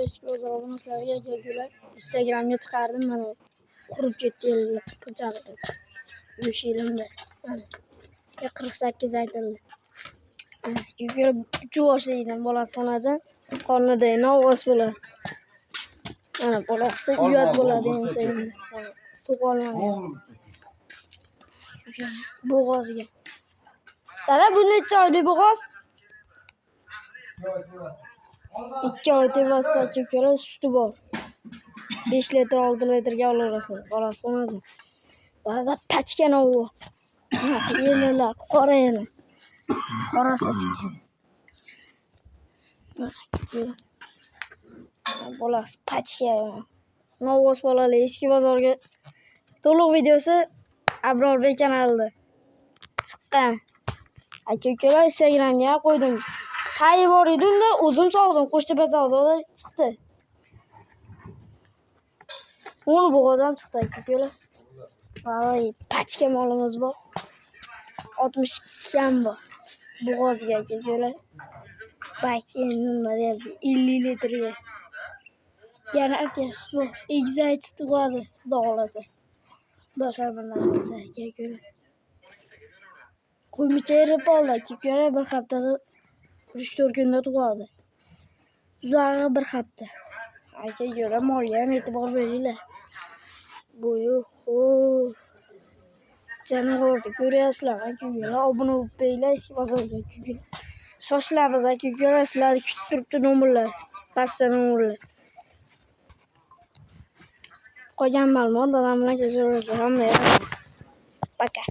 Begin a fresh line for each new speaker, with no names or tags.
eski bozor obunachilarga kelgular. Instagramga chiqardim mana. Qurib ketdi ellar. Ko'chardi. 3 yilimiz. 48 aytildi. Yugurib 3 yoshligidan bolasi xonadan qornida novvos bo'ladi. Mana bolasi uyat bo'ladi endi. To'g'olmaydi. Bo'g'ozga. Dada bu necha oylik bo'g'oz? 2 oy tevasida ko'kara suti bor. 5 litr 6 litrga olaverasiz. Bolasi xonasi. Ba'da pachka novvos. Yellar, qora yellar. Qorasiz. Bolasi pachka. Novvos bolalar eski bozorga to'liq videosi Abrorbek kanalida chiqqan. Aka-ukalar Instagramga qo'ydim. Tayi bor edi-da, o'zim sog'dim, Qo'shtepa savdoda chiqdi. Uni bo'g'ozam chiqdi aka-ukalar. Voy, pachka molimiz bor. 62 ham bor. Bo'g'ozga aka-ukalar. Bak, endi nima deyapti? 50 litrga. Garantiya suv, egizak chiqadi, xudo xolasa. Boshqa narsa aka-ukalar. Qo'ymicha erib oldi aka-ukalar, bir haftada 3-4 kunda tug'adi. Uzog'i bir hafta. Aka-ukalar molga ham e'tibor beringlar. Bo'yi, janavorni ko'ryapsizlar aka-ukalar, obuna bo'lib qo'yinglar eski bozorga aka-ukalar. Shoshilamiz aka-ukalar, sizlarni kutib turibdi nomerlar. Pastda nomerlar. Qolgan ma'lumot dadam bilan kelishaverasiz. Hamma. Paka.